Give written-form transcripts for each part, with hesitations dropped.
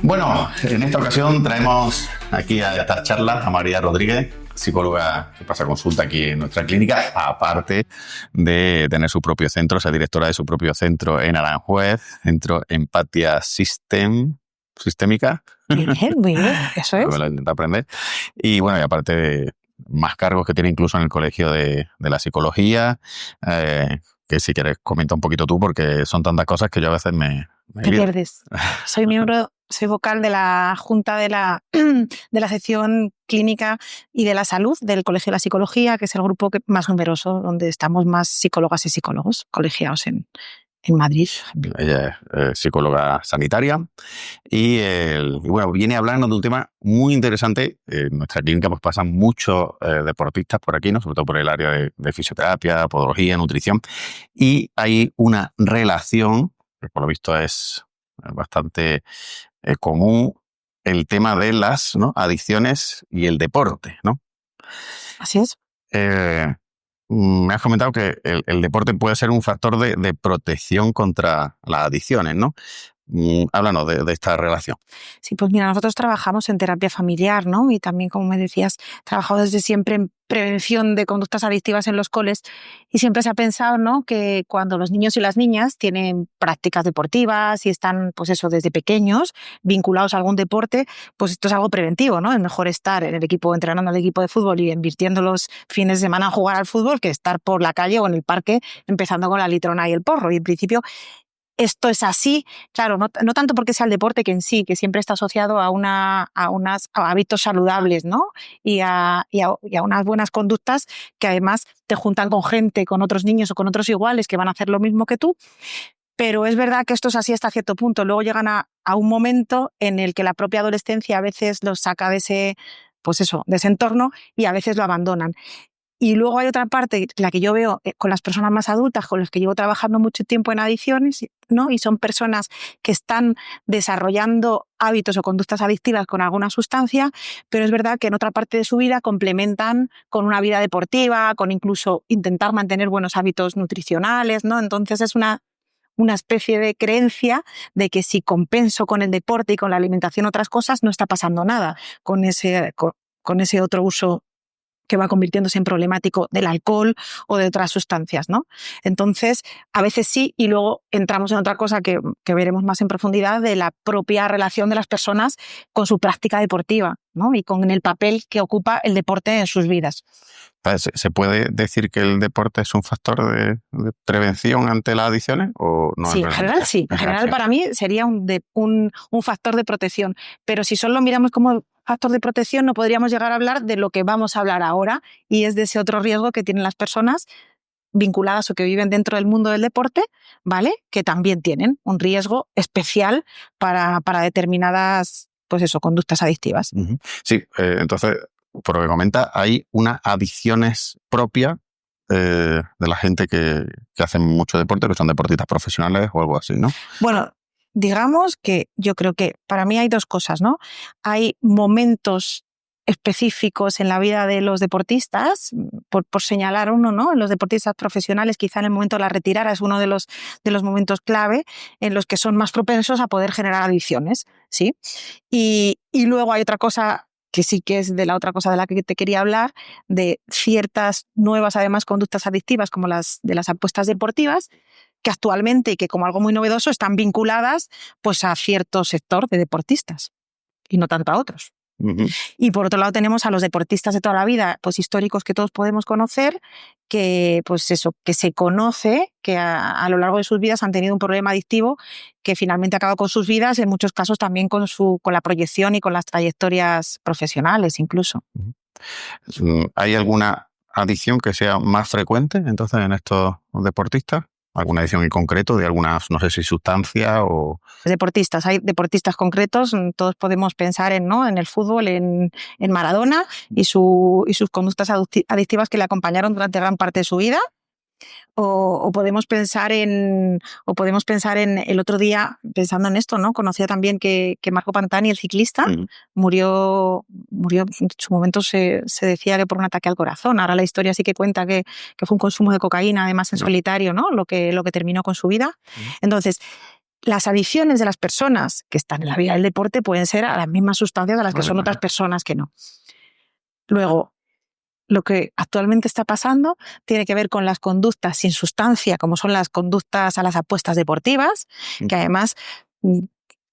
Bueno, en esta ocasión traemos aquí a esta charla a María Rodríguez, psicóloga que pasa consulta aquí en nuestra clínica, aparte de tener su propio centro, ser directora de su propio centro en Aranjuez, Centro Empatia Sistémica. Muy bien, eso es. Me lo intento aprender. Y bueno, y aparte de más cargos que tiene incluso en el Colegio de la Psicología, que si quieres comenta un poquito tú, porque son tantas cosas que yo a veces me Te pierdes. Soy vocal de la Junta de la sección clínica y de la salud del Colegio de la Psicología, que es el grupo más numeroso, donde estamos más psicólogas y psicólogos colegiados en Madrid. Ella es psicóloga sanitaria y bueno, viene a hablarnos de un tema muy interesante. En nuestra clínica pues pasan muchos deportistas por aquí, ¿no? Sobre todo por el área de fisioterapia, podología, nutrición, y hay una relación que por lo visto es bastante común, el tema de las, ¿no?, adicciones y el deporte, ¿no? Así es. Me has comentado que el deporte puede ser un factor de protección contra las adicciones, ¿no? Háblanos de esta relación. Sí, pues mira, nosotros trabajamos en terapia familiar, ¿no? Y también, como me decías, trabajado desde siempre en prevención de conductas adictivas en los coles, y siempre se ha pensado, ¿no?, que cuando los niños y las niñas tienen prácticas deportivas y están, pues eso, desde pequeños vinculados a algún deporte, pues esto es algo preventivo, ¿no? Es mejor estar en el equipo, entrenando al equipo de fútbol y invirtiendo los fines de semana a jugar al fútbol, que estar por la calle o en el parque empezando con la litrona y el porro. Y en principio esto es así, claro, no tanto porque sea el deporte que en sí, que siempre está asociado a unos hábitos saludables, ¿no? Y a unas buenas conductas que además te juntan con gente, con otros niños o con otros iguales que van a hacer lo mismo que tú. Pero es verdad que esto es así hasta cierto punto. Luego llegan a un momento en el que la propia adolescencia a veces los saca de ese entorno, y a veces lo abandonan. Y luego hay otra parte, la que yo veo con las personas más adultas, con las que llevo trabajando mucho tiempo en adicciones, ¿no? Y son personas que están desarrollando hábitos o conductas adictivas con alguna sustancia, pero es verdad que en otra parte de su vida complementan con una vida deportiva, con incluso intentar mantener buenos hábitos nutricionales, ¿no? Entonces es una especie de creencia de que si compenso con el deporte y con la alimentación otras cosas, no está pasando nada con ese otro uso que va convirtiéndose en problemático del alcohol o de otras sustancias, ¿no? Entonces, a veces sí, y luego entramos en otra cosa que veremos más en profundidad, de la propia relación de las personas con su práctica deportiva, ¿no? Y con el papel que ocupa el deporte en sus vidas. ¿Se puede decir que el deporte es un factor de prevención ante las adicciones o no? Sí, en general sí. En general para mí sería un factor de protección. Pero si solo miramos como factor de protección, no podríamos llegar a hablar de lo que vamos a hablar ahora, y es de ese otro riesgo que tienen las personas vinculadas o que viven dentro del mundo del deporte, ¿vale? Que también tienen un riesgo especial para determinadas, pues eso, conductas adictivas. Uh-huh. Sí, entonces, por lo que comenta, hay unas adicciones propias de la gente que hacen mucho deporte, que son deportistas profesionales o algo así, ¿no? Bueno, digamos que yo creo que para mí hay dos cosas, ¿no? Hay momentos específicos en la vida de los deportistas, por señalar uno, ¿no? En los deportistas profesionales, quizá en el momento de la retirada es uno de los momentos clave en los que son más propensos a poder generar adicciones, ¿sí? Y luego hay otra cosa que sí que es de la otra cosa de la que te quería hablar, de ciertas nuevas, además, conductas adictivas, como las de las apuestas deportivas, que actualmente, y que como algo muy novedoso, están vinculadas pues a cierto sector de deportistas y no tanto a otros. Uh-huh. Y por otro lado tenemos a los deportistas de toda la vida, pues históricos, que todos podemos conocer, que pues eso, que se conoce que a lo largo de sus vidas han tenido un problema adictivo que finalmente acaba con sus vidas, en muchos casos también con la proyección y con las trayectorias profesionales incluso. Uh-huh. ¿Hay alguna adicción que sea más frecuente entonces en estos deportistas? ¿Alguna adicción en concreto de algunas, no sé si sustancia o...? Deportistas, hay deportistas concretos, todos podemos pensar en el fútbol, en Maradona y sus conductas adictivas que le acompañaron durante gran parte de su vida. O podemos pensar en el otro día, pensando en esto, ¿no? Conocía también que Marco Pantani, el ciclista, murió, en su momento se decía que por un ataque al corazón. Ahora la historia sí que cuenta que fue un consumo de cocaína, además en solitario, ¿no? Lo que terminó con su vida. Entonces, las adicciones de las personas que están en la vida del deporte pueden ser a las mismas sustancias a las que son otras personas que no. Luego, lo que actualmente está pasando tiene que ver con las conductas sin sustancia, como son las conductas a las apuestas deportivas, que además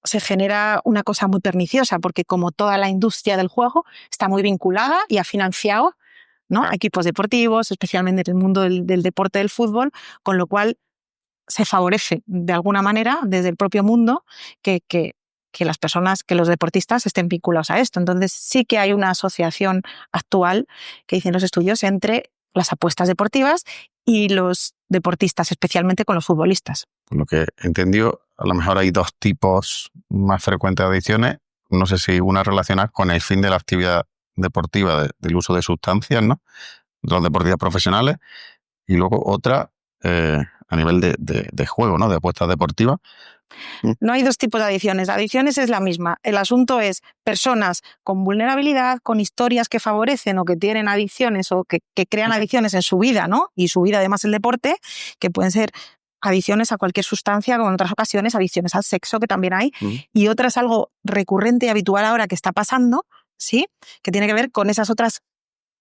se genera una cosa muy perniciosa, porque como toda la industria del juego está muy vinculada y ha financiado, ¿no?, equipos deportivos, especialmente en el mundo del deporte del fútbol, con lo cual se favorece de alguna manera desde el propio mundo que las personas, que los deportistas estén vinculados a esto. Entonces sí que hay una asociación actual, que dicen los estudios, entre las apuestas deportivas y los deportistas, especialmente con los futbolistas. Por lo que entendió, a lo mejor hay dos tipos más frecuentes de adicciones. No sé si una relacionada con el fin de la actividad deportiva, del uso de sustancias, ¿no?, de los deportistas profesionales, y luego otra a nivel de juego, ¿no?, de apuestas deportivas. No hay dos tipos de adicciones. La adicción es la misma. El asunto es personas con vulnerabilidad, con historias que favorecen o que tienen adicciones o que crean adicciones en su vida, ¿no? Y su vida además el deporte, que pueden ser adicciones a cualquier sustancia, como en otras ocasiones, adicciones al sexo, que también hay, y otras algo recurrente y habitual ahora que está pasando, ¿sí?, que tiene que ver con esas otras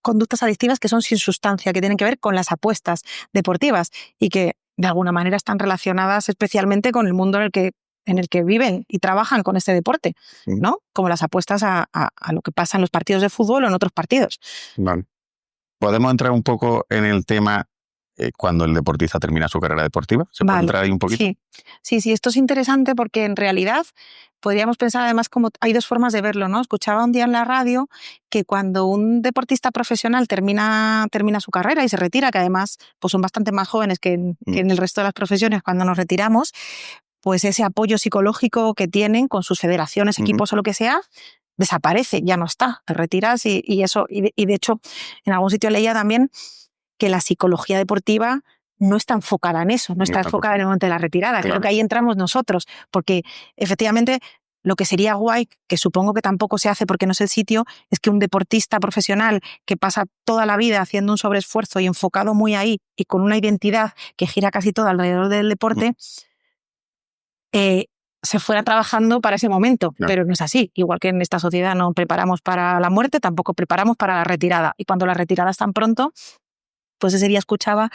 conductas adictivas que son sin sustancia, que tienen que ver con las apuestas deportivas y que de alguna manera están relacionadas especialmente con el mundo en el que viven y trabajan con este deporte, ¿no? Como las apuestas a lo que pasa en los partidos de fútbol o en otros partidos. Vale. Podemos entrar un poco en el tema cuando el deportista termina su carrera deportiva. ¿Se puede entrar ahí un poquito? Sí, esto es interesante porque en realidad podríamos pensar además como hay dos formas de verlo, ¿no? Escuchaba un día en la radio que cuando un deportista profesional termina su carrera y se retira, que además pues son bastante más jóvenes que en el resto de las profesiones cuando nos retiramos, pues ese apoyo psicológico que tienen con sus federaciones, equipos o lo que sea, desaparece, ya no está, te retiras y eso. Y de hecho, en algún sitio leía también que la psicología deportiva no está enfocada en eso, no está enfocada en el momento de la retirada. Claro. Creo que ahí entramos nosotros, porque efectivamente lo que sería guay, que supongo que tampoco se hace porque no es el sitio, es que un deportista profesional que pasa toda la vida haciendo un sobreesfuerzo y enfocado muy ahí y con una identidad que gira casi todo alrededor del deporte, se fuera trabajando para ese momento, pero no es así. Igual que en esta sociedad no preparamos para la muerte, tampoco preparamos para la retirada. Y cuando la retirada es tan pronto, pues ese día escuchaba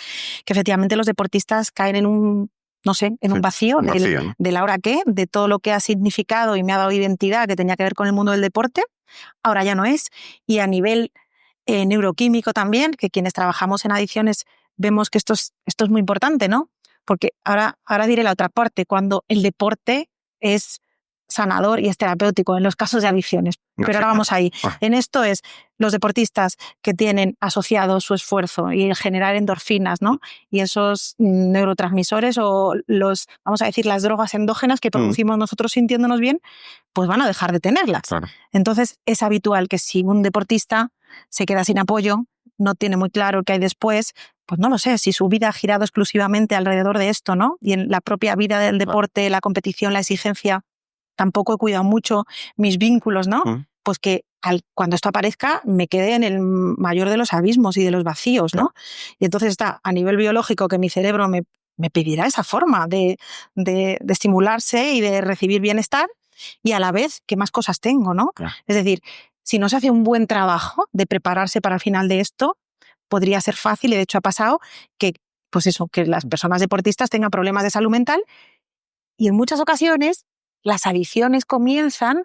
que efectivamente los deportistas caen en un, no sé, en un vacío, ¿no?, de la hora qué, de todo lo que ha significado y me ha dado identidad que tenía que ver con el mundo del deporte, ahora ya no es. Y a nivel neuroquímico también, que quienes trabajamos en adicciones vemos que esto es muy importante, ¿no? Porque ahora diré la otra parte, cuando el deporte es sanador y es terapéutico en los casos de adicciones. Pero ahora vamos ahí. En esto es los deportistas que tienen asociado su esfuerzo y el generar endorfinas, ¿no?, y esos neurotransmisores o vamos a decir, las drogas endógenas que producimos nosotros sintiéndonos bien, pues van a dejar de tenerlas. Claro. Entonces es habitual que si un deportista se queda sin apoyo, no tiene muy claro qué hay después, pues no lo sé, si su vida ha girado exclusivamente alrededor de esto, ¿no? Y en la propia vida del deporte, la competición, la exigencia, tampoco he cuidado mucho mis vínculos, ¿no? Pues que cuando esto aparezca me quede en el mayor de los abismos y de los vacíos, ¿no? Y entonces está a nivel biológico que mi cerebro me pedirá esa forma de estimularse y de recibir bienestar, y a la vez qué más cosas tengo, ¿no? Es decir, si no se hace un buen trabajo de prepararse para el final de esto, podría ser fácil, y de hecho ha pasado, que las personas deportistas tengan problemas de salud mental, y en muchas ocasiones las adicciones comienzan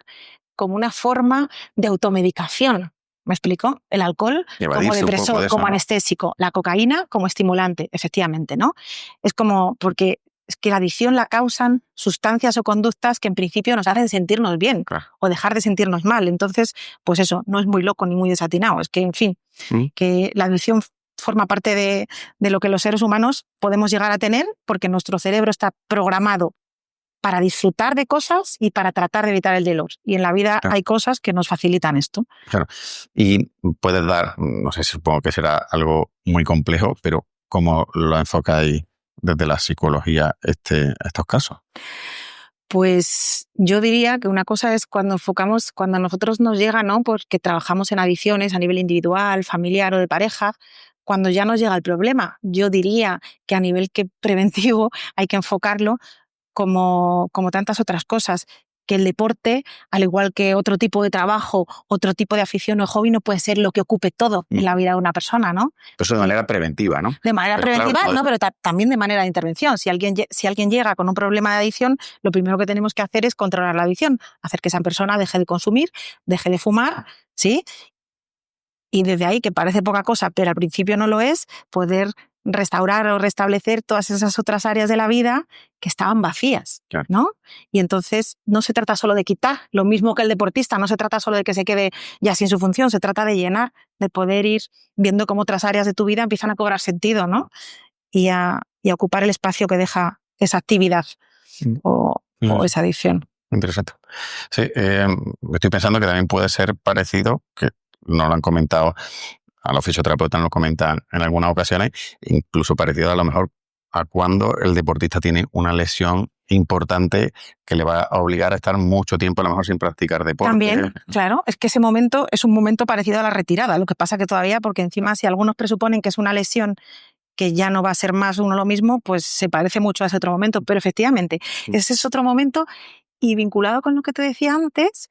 como una forma de automedicación. ¿Me explico? El alcohol como depresor, como anestésico, la cocaína como estimulante, efectivamente, ¿no? Es como, porque es que la adicción la causan sustancias o conductas que en principio nos hacen sentirnos bien o dejar de sentirnos mal. Entonces, pues eso, no es muy loco ni muy desatinado. Es que, en fin, que la adicción forma parte de lo que los seres humanos podemos llegar a tener, porque nuestro cerebro está programado para disfrutar de cosas y para tratar de evitar el dolor. Y en la vida hay cosas que nos facilitan esto. Claro. Y puedes dar, no sé, supongo que será algo muy complejo, pero ¿cómo lo enfocáis desde la psicología estos casos? Pues yo diría que una cosa es cuando a nosotros nos llega, ¿no?, porque trabajamos en adicciones a nivel individual, familiar o de pareja, cuando ya nos llega el problema. Yo diría que a nivel preventivo hay que enfocarlo como tantas otras cosas, que el deporte, al igual que otro tipo de trabajo, otro tipo de afición o hobby, no puede ser lo que ocupe todo en la vida de una persona, ¿no? Pero eso de manera preventiva, ¿no? De manera preventiva, claro, no, pero también de manera de intervención. Si alguien llega con un problema de adicción, lo primero que tenemos que hacer es controlar la adicción, hacer que esa persona deje de consumir, deje de fumar, ¿sí? Y desde ahí, que parece poca cosa, pero al principio no lo es, poder restaurar o restablecer todas esas otras áreas de la vida que estaban vacías, claro, ¿no? Y entonces no se trata solo de quitar, lo mismo que el deportista, no se trata solo de que se quede ya sin su función, se trata de llenar, de poder ir viendo cómo otras áreas de tu vida empiezan a cobrar sentido, ¿no? Y a ocupar el espacio que deja esa actividad o esa adicción. Interesante. Sí, estoy pensando que también puede ser parecido, que no lo han comentado, a los fisioterapeutas nos lo comentan en algunas ocasiones, incluso parecido a lo mejor a cuando el deportista tiene una lesión importante que le va a obligar a estar mucho tiempo a lo mejor sin practicar deporte. También, claro, es que ese momento es un momento parecido a la retirada, lo que pasa que todavía, porque encima si algunos presuponen que es una lesión que ya no va a ser más uno lo mismo, pues se parece mucho a ese otro momento, pero efectivamente, ese es otro momento y vinculado con lo que te decía antes,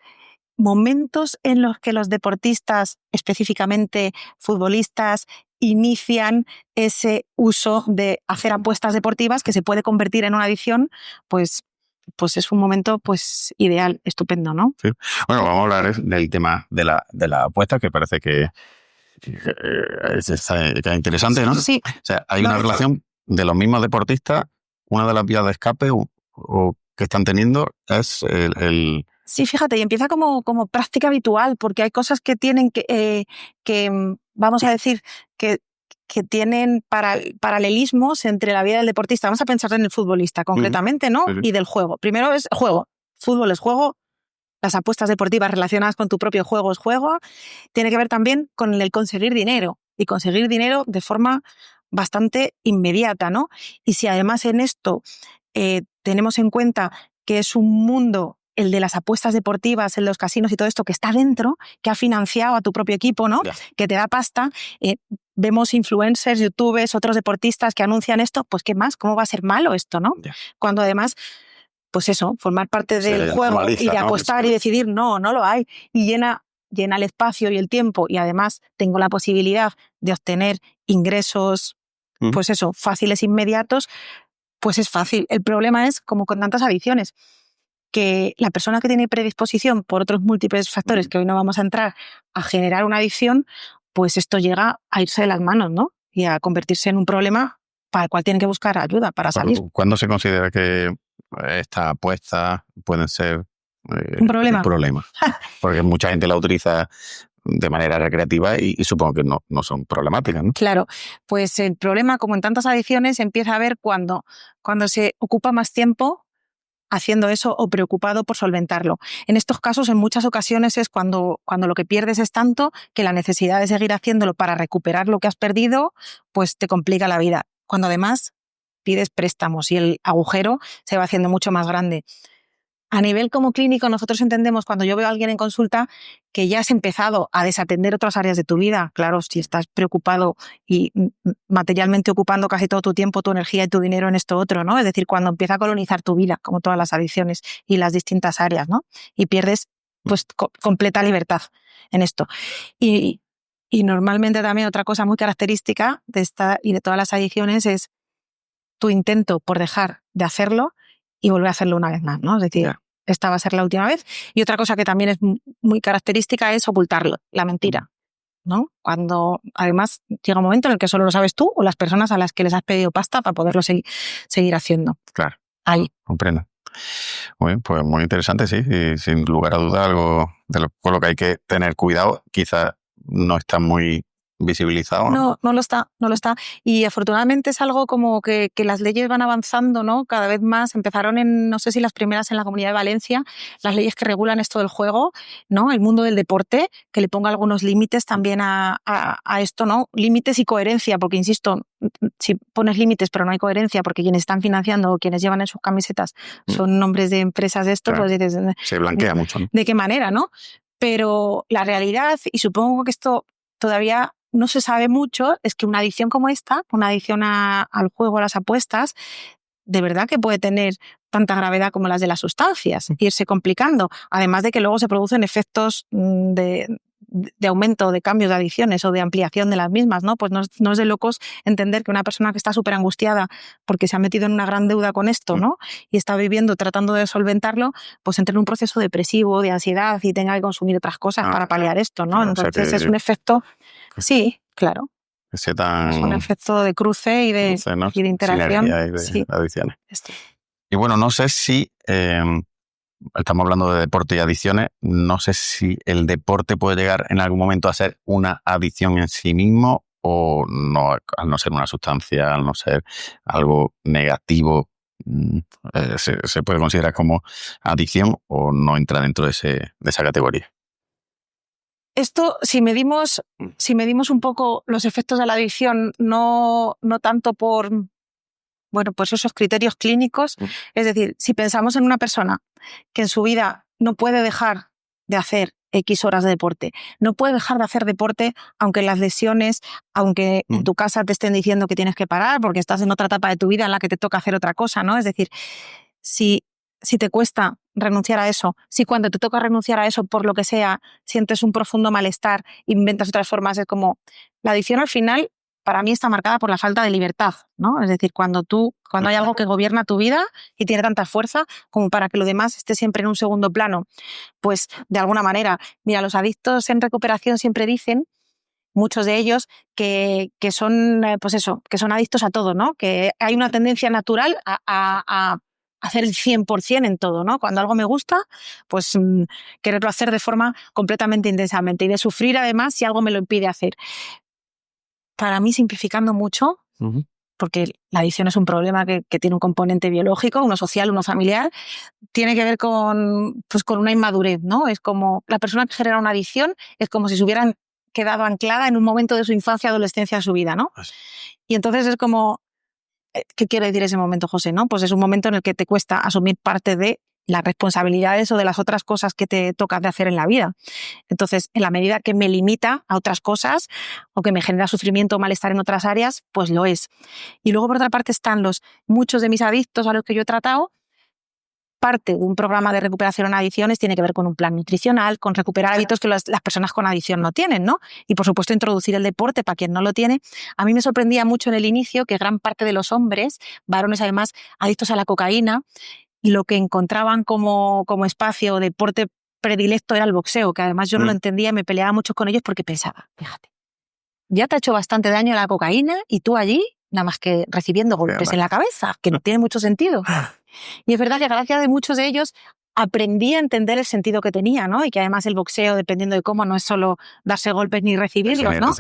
momentos en los que los deportistas, específicamente futbolistas, inician ese uso de hacer apuestas deportivas que se puede convertir en una adicción, pues es un momento pues ideal, estupendo, ¿no? Sí. Bueno, vamos a hablar del tema de la apuesta, que parece que es interesante, ¿no? Sí. O sea, hay una relación de los mismos deportistas, una de las vías de escape o que están teniendo es el... Sí, fíjate, y empieza como práctica habitual, porque hay cosas que tienen que vamos a decir, que tienen paralelismos entre la vida del deportista. Vamos a pensar en el futbolista concretamente, ¿no? Sí. Y del juego. Primero es juego. Fútbol es juego. Las apuestas deportivas relacionadas con tu propio juego es juego. Tiene que ver también con el conseguir dinero. Y conseguir dinero de forma bastante inmediata, ¿no? Y si además en esto tenemos en cuenta que es un mundo, el de las apuestas deportivas, en los casinos y todo esto, que está dentro, que ha financiado a tu propio equipo, ¿no? Yeah. Que te da pasta. Vemos influencers, youtubers, otros deportistas que anuncian esto, pues ¿qué más? ¿Cómo va a ser malo esto, no? Yeah. Cuando además, pues eso, formar parte del juego y de apostar, ¿no? Y decidir, no lo hay. Y llena el espacio y el tiempo y además tengo la posibilidad de obtener ingresos, pues eso, fáciles, inmediatos, pues es fácil. El problema es, como con tantas adicciones, que la persona que tiene predisposición por otros múltiples factores que hoy no vamos a entrar a generar una adicción, pues esto llega a irse de las manos, ¿no? Y a convertirse en un problema para el cual tienen que buscar ayuda para salir. ¿Cuándo se considera que estas apuestas pueden ser un problema? Un problema. Porque mucha gente la utiliza de manera recreativa y supongo que no son problemáticas, ¿no? Claro, pues el problema, como en tantas adicciones, empieza a ver cuando se ocupa más tiempo haciendo eso o preocupado por solventarlo. En estos casos, en muchas ocasiones es cuando lo que pierdes es tanto que la necesidad de seguir haciéndolo para recuperar lo que has perdido, pues te complica la vida. Cuando además pides préstamos y el agujero se va haciendo mucho más grande. A nivel como clínico, nosotros entendemos cuando yo veo a alguien en consulta que ya has empezado a desatender otras áreas de tu vida. Claro, si estás preocupado y materialmente ocupando casi todo tu tiempo, tu energía y tu dinero en esto otro, ¿no? Es decir, cuando empieza a colonizar tu vida, como todas las adicciones y las distintas áreas, ¿no? Y pierdes pues completa libertad en esto. Y normalmente también otra cosa muy característica de esta y de todas las adicciones es tu intento por dejar de hacerlo y volver a hacerlo una vez más, ¿no? Es decir, esta va a ser la última vez. Y otra cosa que también es muy característica es ocultarlo, la mentira, ¿no? Cuando además llega un momento en el que solo lo sabes tú o las personas a las que les has pedido pasta para poderlo seguir haciendo. Claro. Ahí. Comprendo. Muy bien, pues muy interesante, sí. Y sin lugar a duda, algo con lo que hay que tener cuidado. Quizás no está muy visibilizado. No lo está. Y afortunadamente es algo como que las leyes van avanzando, ¿no? Cada vez más. Empezaron no sé si las primeras en la Comunidad de Valencia, las leyes que regulan esto del juego, ¿no? El mundo del deporte, que le ponga algunos límites también a esto, ¿no? Límites y coherencia, porque insisto, si pones límites pero no hay coherencia, porque quienes están financiando o quienes llevan en sus camisetas son nombres de empresas de esto, claro, pues dices... Se blanquea mucho, ¿no? ¿De qué manera, no? Pero la realidad, y supongo que esto todavía no se sabe mucho, es que una adicción como esta, una adicción al juego, a las apuestas, de verdad que puede tener tanta gravedad como las de las sustancias, irse complicando. Además de que luego se producen efectos de aumento, de cambio de adicciones o de ampliación de las mismas, ¿no? Pues no es de locos entender que una persona que está súper angustiada porque se ha metido en una gran deuda con esto, ¿no? Y está viviendo, tratando de solventarlo, pues entre en un proceso depresivo, de ansiedad y tenga que consumir otras cosas para paliar esto, ¿no? Claro, Entonces o sea es un efecto, sí, claro. Es un efecto de cruce y de interacción. Sinergia y de adicciones. Esto. Y bueno, no sé si... estamos hablando de deporte y adicciones. No sé si el deporte puede llegar en algún momento a ser una adicción en sí mismo o no, al no ser una sustancia, al no ser algo negativo, se puede considerar como adicción o no entra dentro de esa categoría. Esto, si medimos un poco los efectos de la adicción, no tanto por pues esos criterios clínicos, es decir, si pensamos en una persona que en su vida no puede dejar de hacer X horas de deporte, no puede dejar de hacer deporte aunque las lesiones, aunque en tu casa te estén diciendo que tienes que parar porque estás en otra etapa de tu vida en la que te toca hacer otra cosa, ¿no? Es decir, si te cuesta renunciar a eso, si cuando te toca renunciar a eso por lo que sea sientes un profundo malestar, inventas otras formas, es como la adicción al final para mí está marcada por la falta de libertad, ¿no? Es decir, cuando hay algo que gobierna tu vida y tiene tanta fuerza como para que lo demás esté siempre en un segundo plano, pues de alguna manera, mira, los adictos en recuperación siempre dicen, muchos de ellos, que son, pues eso, que son adictos a todo, ¿no? Que hay una tendencia natural a hacer el 100% en todo, ¿no? Cuando algo me gusta, pues quererlo hacer de forma completamente intensamente y de sufrir además si algo me lo impide hacer. Para mí, simplificando mucho, porque la adicción es un problema que tiene un componente biológico, uno social, uno familiar, tiene que ver con una inmadurez, ¿no? Es como la persona que genera una adicción es como si se hubieran quedado anclada en un momento de su infancia, adolescencia, de su vida, ¿no? Y entonces es como, ¿qué quiere decir ese momento, José? ¿No? Pues es un momento en el que te cuesta asumir parte de las responsabilidades o de las otras cosas que te tocan de hacer en la vida. Entonces, en la medida que me limita a otras cosas o que me genera sufrimiento o malestar en otras áreas, pues lo es. Y luego, por otra parte, están muchos de mis adictos a los que yo he tratado. Parte de un programa de recuperación en adicciones tiene que ver con un plan nutricional, con recuperar hábitos que las personas con adicción no tienen, ¿no? Y, por supuesto, introducir el deporte para quien no lo tiene. A mí me sorprendía mucho en el inicio que gran parte de los hombres, varones además, adictos a la cocaína, lo que encontraban como espacio o deporte predilecto era el boxeo, que además yo no lo entendía y me peleaba mucho con ellos porque pensaba, fíjate, ya te ha hecho bastante daño la cocaína y tú allí nada más que recibiendo golpes en la cabeza, que no tiene mucho sentido. Y es verdad que gracias a muchos de ellos aprendí a entender el sentido que tenía, ¿no? Y que además el boxeo, dependiendo de cómo, no es solo darse golpes ni recibirlos, ¿no?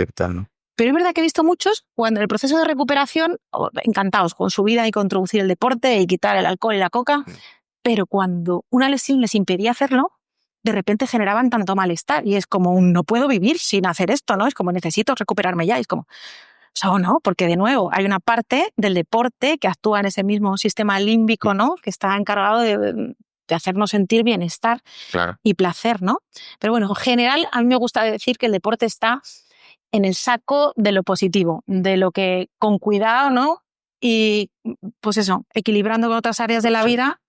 Pero es verdad que he visto muchos cuando en el proceso de recuperación, encantados con su vida y con introducir el deporte y quitar el alcohol y la coca, pero cuando una lesión les impedía hacerlo, de repente generaban tanto malestar y es como no puedo vivir sin hacer esto, ¿no? Es como necesito recuperarme ya, es como... no, porque de nuevo hay una parte del deporte que actúa en ese mismo sistema límbico, ¿no? Que está encargado de hacernos sentir bienestar y placer, ¿no? Pero bueno, en general a mí me gusta decir que el deporte está en el saco de lo positivo, de lo que con cuidado, ¿no? Y pues eso, equilibrando con otras áreas de la vida,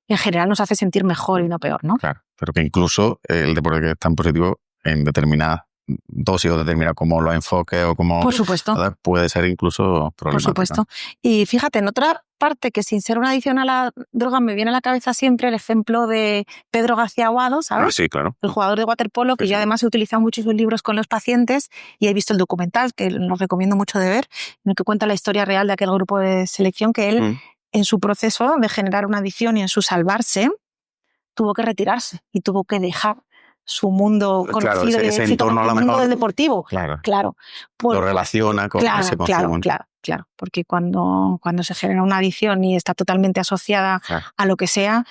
en general nos hace sentir mejor y no peor, ¿no? Claro, pero que incluso el deporte que es tan positivo en determinadas dosis o determinar cómo lo enfoques o cómo... Por supuesto. Puede ser incluso problemático. Por supuesto. Y fíjate, en otra parte que sin ser una adicción a la droga me viene a la cabeza siempre el ejemplo de Pedro García Aguado, ¿sabes? Sí, claro. El jugador de waterpolo, que yo además he utilizado mucho sus libros con los pacientes y he visto el documental, que los recomiendo mucho de ver, en el que cuenta la historia real de aquel grupo de selección que él, en su proceso de generar una adicción y en su salvarse, tuvo que retirarse y tuvo que dejar su mundo conocido y ese entorno a lo mundo mejor del deportivo. Claro. Lo relaciona con ese consumo. Claro, porque cuando se genera una adicción y está totalmente asociada a lo que sea,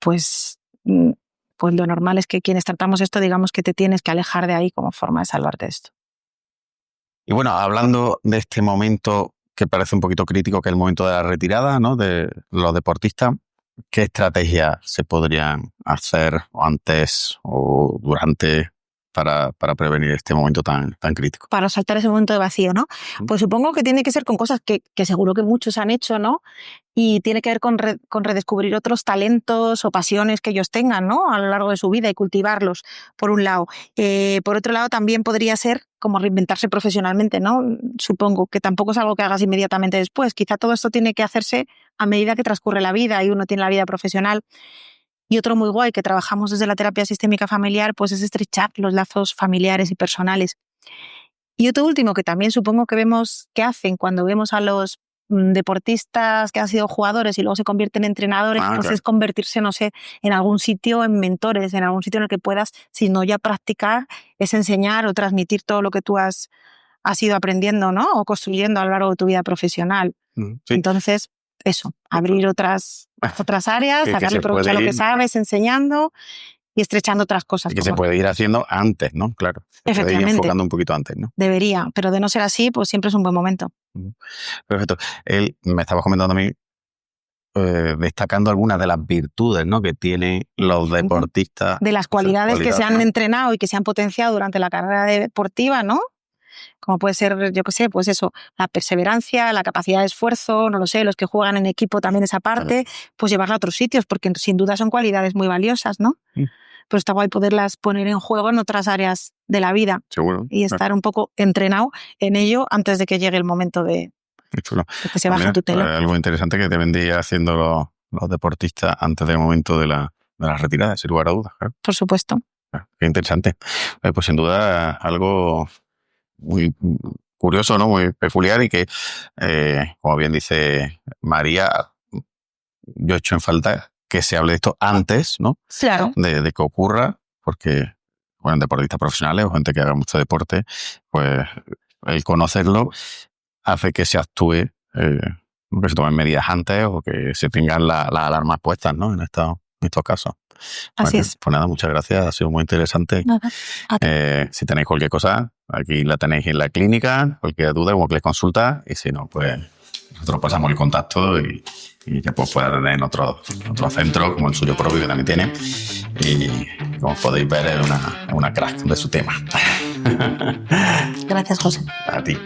pues lo normal es que quienes tratamos esto digamos que te tienes que alejar de ahí como forma de salvarte de esto. Y bueno, hablando de este momento que parece un poquito crítico, que es el momento de la retirada, ¿no? De los deportistas, ¿qué estrategias se podrían hacer antes o durante para prevenir este momento tan crítico? Para saltar ese momento de vacío, ¿no? Pues supongo que tiene que ser con cosas que seguro que muchos han hecho, ¿no? Y tiene que ver con redescubrir otros talentos o pasiones que ellos tengan, ¿no? A lo largo de su vida y cultivarlos, por un lado. Por otro lado, también podría ser como reinventarse profesionalmente, ¿no? Supongo que tampoco es algo que hagas inmediatamente después. Quizá todo esto tiene que hacerse a medida que transcurre la vida y uno tiene la vida profesional. Y otro muy guay que trabajamos desde la terapia sistémica familiar, pues es estrechar los lazos familiares y personales. Y otro último que también supongo que vemos que hacen cuando vemos a los deportistas que han sido jugadores y luego se convierten en entrenadores, pues claro. es convertirse, no sé, en algún sitio, en mentores, en algún sitio en el que puedas, si no ya practicar, es enseñar o transmitir todo lo que tú has ido aprendiendo, ¿no? O construyendo a lo largo de tu vida profesional. Sí. Entonces, eso, abrir otras áreas, sacarle provecho a lo que sabes, enseñando y estrechando otras cosas. Que se puede ir haciendo antes, ¿no? Claro. Se puede ir enfocando un poquito antes, ¿no? Debería, pero de no ser así, pues siempre es un buen momento. Perfecto. Él me estaba comentando a mí, destacando algunas de las virtudes, ¿no?, que tienen los deportistas. De las cualidades que se han entrenado y que se han potenciado durante la carrera deportiva, ¿no? Como puede ser, yo qué sé, pues eso, la perseverancia, la capacidad de esfuerzo, no lo sé, los que juegan en equipo también esa parte, pues llevarla a otros sitios, porque sin duda son cualidades muy valiosas, ¿no? Pero está guay poderlas poner en juego en otras áreas de la vida. Seguro. Y estar un poco entrenado en ello antes de que llegue el momento de que se baje tu tele. Algo interesante que deben de ir haciendo los deportistas antes del momento de la retirada, sin lugar a dudas. Claro. Por supuesto. Qué interesante. Pues sin duda algo muy curioso, ¿no? Muy peculiar y que, como bien dice María, yo he hecho en falta que se hable de esto antes, ¿no? Claro. De que ocurra, porque, bueno, deportistas profesionales o gente que haga mucho deporte, pues el conocerlo hace que se actúe, que se tomen medidas antes o que se tengan las alarmas puestas, ¿no? En estos casos. Así es. Pues nada, muchas gracias, ha sido muy interesante. Nada. Si tenéis cualquier cosa, aquí la tenéis en la clínica, cualquier duda, como que les consulta, y si no, pues nosotros pasamos el contacto y ya pues pueda tener en otro centro, como el suyo propio que también tiene, y como podéis ver es una crack de su tema. Gracias, José. A ti.